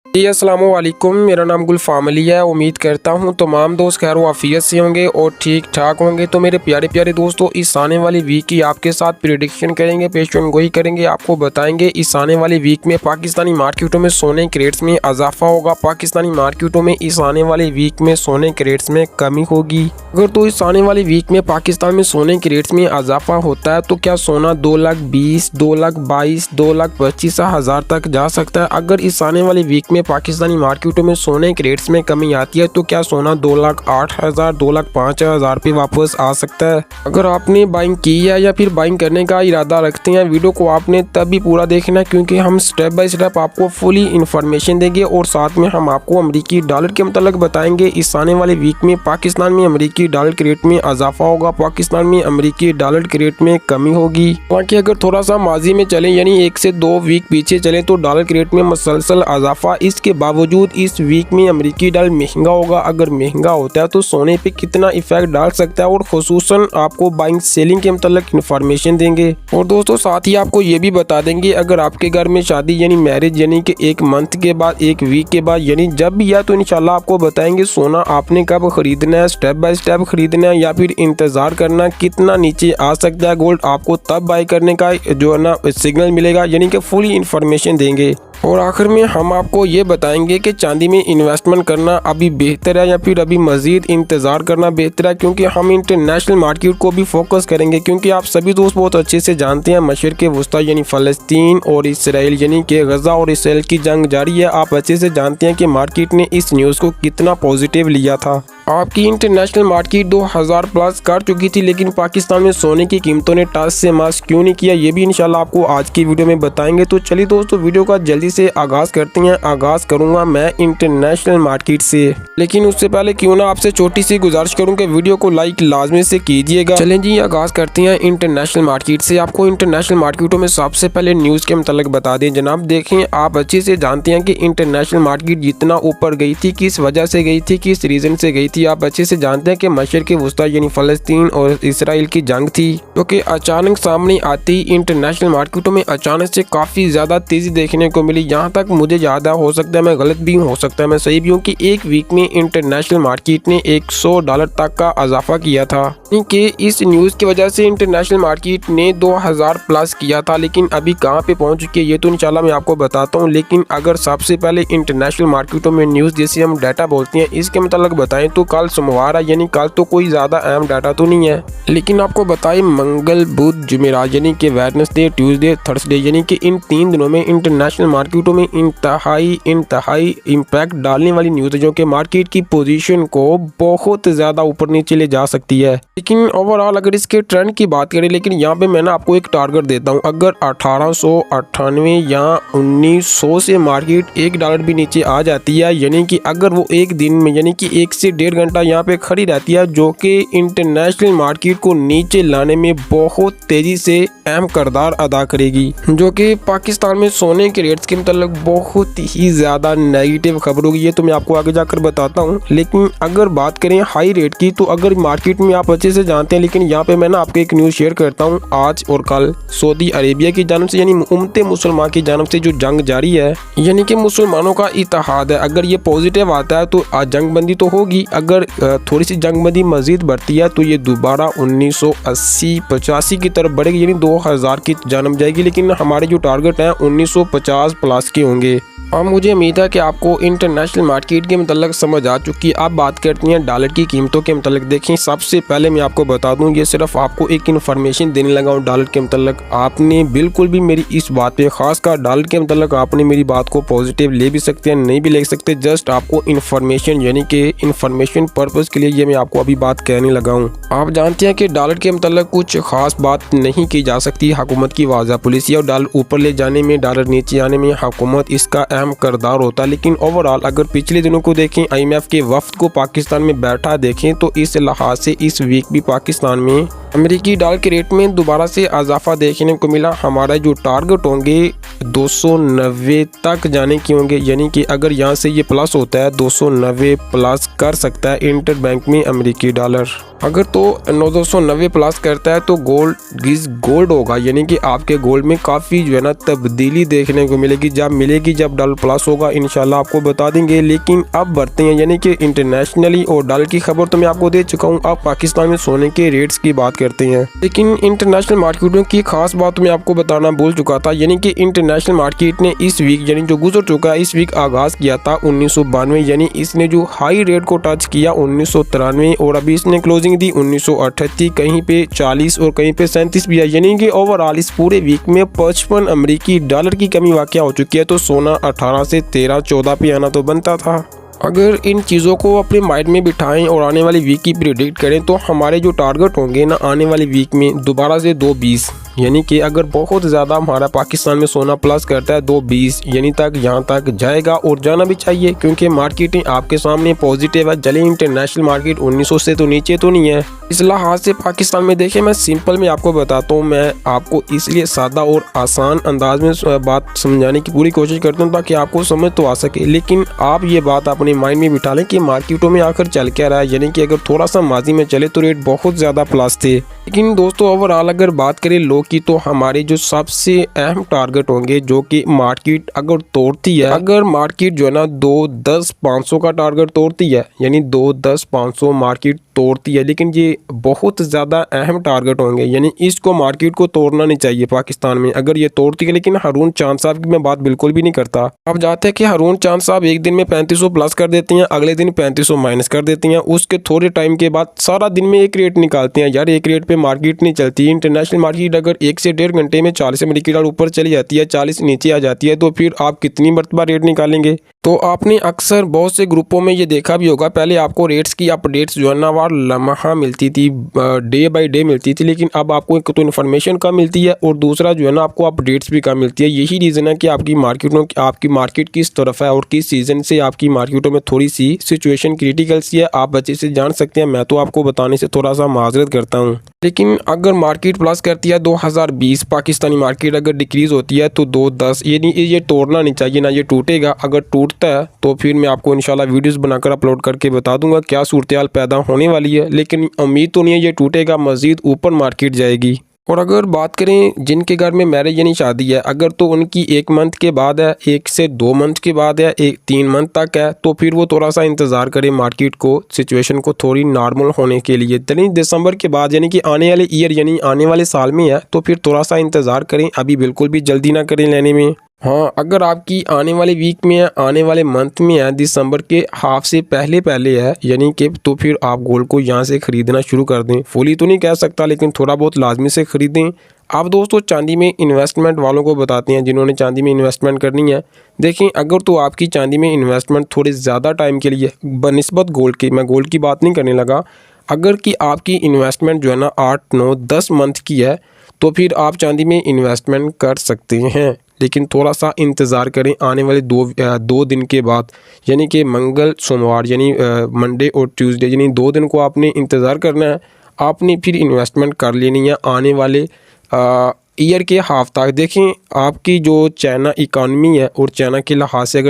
जी अस्सलाम वालेकुम, मेरा नाम गुल फामली है। उम्मीद करता हूँ तमाम दोस्त खैर वाफियत से होंगे और ठीक ठाक होंगे। तो मेरे प्यारे प्यारे दोस्तों, इस आने वाली वीक की आपके साथ प्रेडिक्शन करेंगे, पेशन गोई करेंगे। आपको बताएंगे इस आने वाली वीक में पाकिस्तानी मार्केटों में सोने के रेट्स में इजाफा होगा, पाकिस्तानी मार्केटों में इस आने वाली वीक में सोने के रेट्स में कमी होगी। अगर तो इस आने वाली वीक में पाकिस्तान में सोने के रेट्स में इजाफा होता है तो क्या सोना 2,20,000, 2,22,000, 2,25,000 तक जा सकता है। अगर इस आने वाली वीक में पाकिस्तानी मार्केटों में सोने के रेट्स में कमी आती है तो क्या सोना 2,08,000, 2,05,000 पे वापस आ सकता है। अगर आपने बाइंग की है या फिर बाइंग करने का इरादा रखते हैं, वीडियो को आपने तब भी पूरा देखना है क्योंकि हम स्टेप बाय स्टेप आपको फुली इन्फॉर्मेशन देंगे और साथ में हम आपको अमेरिकी डॉलर के मतलब बताएंगे इस आने वाले वीक में पाकिस्तान में अमेरिकी डॉलर के रेट में इजाफा होगा, पाकिस्तान में अमेरिकी डॉलर के रेट में कमी होगी। बाकी अगर थोड़ा सा माजी में चले यानी 1 से 2 वीक पीछे चले तो डॉलर के रेट में मसलसल इजाफा, इसके बावजूद इस वीक में अमेरिकी डॉलर महंगा होगा। अगर महंगा होता है तो सोने पे कितना इफेक्ट डाल सकता है और खुसूसन आपको बाइंग सेलिंग के मतलब इन्फॉर्मेशन देंगे। और दोस्तों साथ ही आपको ये भी बता देंगे अगर आपके घर में शादी यानी मैरिज यानी कि 1 मंथ के बाद 1 वीक के बाद यानी जब भी है तो इंशाल्लाह आपको बताएंगे सोना आपने कब खरीदना है, स्टेप बाय स्टेप खरीदना है या फिर इंतजार करना, कितना नीचे आ सकता है गोल्ड, आपको तब बाय करने का जो है ना सिग्नल मिलेगा, यानी कि फुली इन्फॉर्मेशन देंगे। और आखिर में हम आपको ये बताएंगे कि चांदी में इन्वेस्टमेंट करना अभी बेहतर है या फिर अभी मजीद इंतज़ार करना बेहतर है, क्योंकि हम इंटरनेशनल मार्केट को भी फोकस करेंगे। क्योंकि आप सभी दोस्त बहुत अच्छे से जानते हैं मशरिक़ वस्ता यानी फ़लस्तीन और इसराइल यानी कि गज़ा और इसराइल की जंग जारी है। आप अच्छे से जानते हैं कि मार्केट ने इस न्यूज़ को कितना पॉजिटिव लिया था। आपकी इंटरनेशनल मार्केट 2000 प्लस कर चुकी थी, लेकिन पाकिस्तान में सोने की कीमतों ने टस से मास क्यों नहीं किया, ये भी इंशाल्लाह आपको आज की वीडियो में बताएंगे। तो चलिए दोस्तों वीडियो का जल्दी से आगाज करते हैं। आगाज करूंगा मैं इंटरनेशनल मार्केट से, लेकिन उससे पहले क्यों ना आपसे छोटी सी गुजारिश करूं कि वीडियो को लाइक लाजमी से कीजिएगा। चलें जी आगाज करते हैं इंटरनेशनल मार्केट से। आपको इंटरनेशनल मार्केटों में सबसे पहले न्यूज़ के मतलब बता दें जनाब। देखें आप अच्छे से जानते हैं कि इंटरनेशनल मार्केट जितना ऊपर गई थी किस वजह से गई थी, किस रीजन से गई थी। आप अच्छे से जानते हैं कि मशरिक़ वस्ता यानी फ़लस्तीन और इसराइल की जंग थी जो कि अचानक सामने आती इंटरनेशनल मार्केटों में अचानक से काफ़ी ज़्यादा तेज़ी देखने को मिली। यहाँ तक मुझे याद है, हो सकता है मैं गलत भी हूँ, हो सकता है मैं सही भी हूँ, कि 1 वीक में इंटरनेशनल मार्केट ने $100 तक का इजाफा किया था। कि इस न्यूज़ की वजह से इंटरनेशनल मार्केट ने 2000 प्लस किया था, लेकिन अभी कहाँ पे पहुँच चुकी है ये तो इंशाल्लाह मैं आपको बताता हूँ। लेकिन अगर सबसे पहले इंटरनेशनल मार्केटों में न्यूज़ जैसे हम डाटा बोलते हैं इसके मतलब बताएं तो कल सोमवार है, यानी कल तो कोई ज़्यादा अहम डाटा तो नहीं है, लेकिन आपको बताएं मंगल बुध जुमेरात यानी कि वेडनेसडे ट्यूसडे थर्सडे यानी कि इन 3 दिनों में इंटरनेशनल मार्केटों में इंतहाई इम्पैक्ट डालने वाली न्यूज़ जो कि मार्केट की पोजीशन को बहुत ज़्यादा ऊपर नीचे ले जा सकती है। लेकिन ओवरऑल अगर इसके ट्रेंड की बात करें, लेकिन यहाँ पे मैं ना आपको एक टारगेट देता हूँ। अगर 1898 या 1900 से मार्केट $1 भी नीचे आ जाती है, यानी कि अगर वो एक दिन में यानी कि 1 से 1.5 घंटा यहाँ पे खड़ी रहती है, जो कि इंटरनेशनल मार्केट को नीचे लाने में बहुत तेजी से अहम किरदार अदा करेगी, जो कि पाकिस्तान में सोने के रेट्स के मतलब बहुत ही ज़्यादा नेगेटिव खबर होगी। ये तो मैं आपको आगे जाकर बताता हूँ। लेकिन अगर बात करें हाई रेट की तो अगर मार्केट में आप अच्छे से जानते हैं, लेकिन यहाँ पे मैं ना आपको एक न्यूज़ शेयर करता हूँ। आज और कल सऊदी अरेबिया की जानब से यानी उम्मत मुसलमान की जानब से जो जंग जारी है यानी कि मुसलमानों का इत्तेहाद है, अगर ये पॉजिटिव आता है तो जंगबंदी तो होगी। अगर थोड़ी सी जंगबंदी मजीद बढ़ती है तो ये दोबारा 1980-85 की तरफ बढ़ेगी, यानी 2000 की जानब जाएगी। लेकिन हमारे जो टारगेट हैं 1950 प्लस के होंगे। और मुझे उम्मीद है कि आपको इंटरनेशनल मार्केट के मतलब समझ आ चुकी है। आप बात करती हैं डॉलर की कीमतों के मतलब। देखें सबसे पहले मैं आपको बता दूं, ये सिर्फ आपको एक इन्फॉर्मेशन देने लगा हूँ डॉलर के मतलब। आपने बिल्कुल भी मेरी इस बात पे खासकर डॉलर के मतलब आपने मेरी बात को पॉजिटिव ले भी सकते हैं, नहीं भी ले सकते। जस्ट आपको इन्फॉर्मेशन यानी कि इन्फॉर्मेशन पर्पज़ के लिए ये मैं आपको अभी बात कहने लगा हूँ। आप जानते हैं कि डॉलर के मतलब कुछ खास बात नहीं की जा सकती। हुकूमत की वाज़ा पॉलिसी और डॉलर ऊपर ले जाने में, डॉलर नीचे आने में हुकूमत इसका अहम किरदार होता है। लेकिन ओवरऑल अगर पिछले दिनों को देखें, IMF के वफ्द को पाकिस्तान में बैठा देखें तो इस लिहाज से इस वीक भी पाकिस्तान में अमेरिकी डॉलर के रेट में दोबारा से इजाफा देखने को मिला। हमारा जो टारगेट होंगे 290 तक जाने की होंगे, यानी कि अगर यहाँ से ये प्लस होता है 290 प्लस कर सकता है इंटर बैंक में अमेरिकी डॉलर। अगर तो 290 प्लस करता है तो गोल्ड होगा, यानी कि आपके गोल्ड में काफ़ी जो है ना तब्दीली देखने को मिलेगी। जब डॉलर प्लस होगा इंशाल्लाह आपको बता देंगे। लेकिन अब बढ़ते हैं यानी कि इंटरनेशनली, और डॉलर की खबर तो मैं आपको दे चुका हूँ। अब पाकिस्तान में सोने के रेट्स की बात करते हैं। लेकिन इंटरनेशनल मार्केटों की खास बात मैं आपको बताना भूल चुका था, यानी कि इंटरनेशनल मार्केट ने इस वीक यानी जो गुजर चुका है इस वीक आगाज किया था 1992, यानी इसने जो हाई रेट को टच किया 1993, और अभी इसने क्लोजिंग दी 1938, कहीं पे 40 और कहीं पे 37 भी है। यानी कि ओवरऑल इस पूरे वीक में 55 अमेरिकी डॉलर की कमी वाक़या हो चुकी है। तो सोना 18 से 13-14 पे आना तो बनता था। अगर इन चीज़ों को अपने माइंड में बिठाएं और आने वाली वीक की प्रिडिक्ट करें तो हमारे जो टारगेट होंगे ना आने वाली वीक में दोबारा से 220, यानी कि अगर बहुत ज़्यादा हमारा पाकिस्तान में सोना प्लस करता है 220 यानी तक यहाँ तक जाएगा, और जाना भी चाहिए क्योंकि मार्केटिंग आपके सामने पॉजिटिव है। चले इंटरनेशनल मार्केट 1900 से तो नीचे तो नहीं है, इस लिहाज से पाकिस्तान में देखें मैं सिंपल में आपको बताता हूँ। मैं आपको इसलिए सादा और आसान अंदाज में बात समझाने की पूरी कोशिश करता हूँ ताकि आपको समझ तो आ सके। लेकिन आप ये बात अपने माइंड में बिठा लें कि मार्केटों में आकर चल क्या रहा है, यानी कि अगर थोड़ा सा माजी में चले तो रेट बहुत ज़्यादा प्लस थे। लेकिन दोस्तों ओवरऑल अगर बात करें लो की, तो हमारे जो सबसे अहम टारगेट होंगे जो कि मार्केट अगर तोड़ती है, अगर मार्केट जो है ना 210-500 का टारगेट तोड़ती है, यानी 210-500 मार्केट तोड़ती है, लेकिन ये बहुत ज़्यादा अहम टारगेट होंगे, यानी इसको मार्केट को तोड़ना नहीं चाहिए पाकिस्तान में अगर ये तोड़ती है। लेकिन हारून चांद साहब की मैं बात बिल्कुल भी नहीं करता। अब जाते हैं कि हारून चांद साहब एक दिन में 3500 प्लस कर देती हैं, अगले दिन 3500 माइनस कर देती हैं, उसके थोड़े टाइम के बाद सारा दिन में एक रेट निकालते हैं। यार एक रेट पे मार्केट नहीं चलती। इंटरनेशनल मार्केट अगर 1 से 1.5 घंटे में 40 अमेरिकी डॉलर ऊपर चली जाती है, 40 नीचे आ जाती है, तो फिर आप कितनी मरतबा रेट निकालेंगे। तो आपने अक्सर बहुत से ग्रुपों में ये देखा भी होगा, पहले आपको रेट्स की अपडेट्स जो है ना वार लम्हा मिलती थी, डे बाय डे मिलती थी, लेकिन अब आपको एक तो इन्फॉर्मेशन कम मिलती है और दूसरा जो है ना आपको अपडेट्स भी कम मिलती है। यही रीज़न है कि आपकी मार्केट किस तरफ है और किस सीज़न से आपकी मार्केटों में थोड़ी सी सिचुएशन क्रिटिकल सी है, आप अच्छे से जान सकते हैं। मैं तो आपको बताने से थोड़ा सा माजरत करता हूँ। लेकिन अगर मार्केट प्लस करती है 2020, पाकिस्तानी मार्केट अगर डिक्रीज़ होती है तो 210, ये तोड़ना नहीं चाहिए, ना ये टूटेगा। अगर टूटता है तो फिर मैं आपको इंशाल्लाह वीडियोस बनाकर अपलोड करके बता दूंगा क्या सूरत हाल पैदा होने वाली है। लेकिन उम्मीद तो नहीं है ये टूटेगा, मज़ीद ऊपर मार्केट जाएगी। और अगर बात करें जिनके घर में मैरिज यानी शादी है, अगर तो उनकी 1 मंथ के बाद है, 1 से 2 मंथ के बाद है, 3 मंथ तक है, तो फिर वो थोड़ा सा इंतज़ार करें मार्केट को, सिचुएशन को थोड़ी नॉर्मल होने के लिए। यानी दिसंबर के बाद यानी कि आने वाले ईयर यानी आने वाले साल में है, तो फिर थोड़ा सा इंतज़ार करें, अभी बिल्कुल भी जल्दी ना करें लेने में। हाँ, अगर आपकी आने वाले वीक में है, आने वाले मंथ में है, दिसंबर के हाफ से पहले है यानी कि, तो फिर आप गोल्ड को यहाँ से ख़रीदना शुरू कर दें। फुली तो नहीं कह सकता लेकिन थोड़ा बहुत लाजमी से ख़रीदें। आप दोस्तों चांदी में इन्वेस्टमेंट वालों को बताते हैं जिन्होंने चांदी में इन्वेस्टमेंट करनी है। देखें अगर तो आपकी चांदी में इन्वेस्टमेंट थोड़े ज़्यादा टाइम के लिए बनिस्बत गोल्ड की, मैं गोल्ड की बात नहीं करने लगा, अगर कि आपकी इन्वेस्टमेंट जो है ना 8, 9, 10 मंथ की है तो फिर आप चांदी में इन्वेस्टमेंट कर सकते हैं। लेकिन थोड़ा सा इंतज़ार करें आने वाले 2 दिन के बाद, यानी कि मंगल सोमवार यानी मंडे और ट्यूसडे, यानी 2 दिन को आपने इंतज़ार करना है। आपने फिर इन्वेस्टमेंट कर लेनी है आने वाले ईयर के हाफ तक। देखें आपकी जो चाइना इकानमी है और चाइना के लिहाज से अगर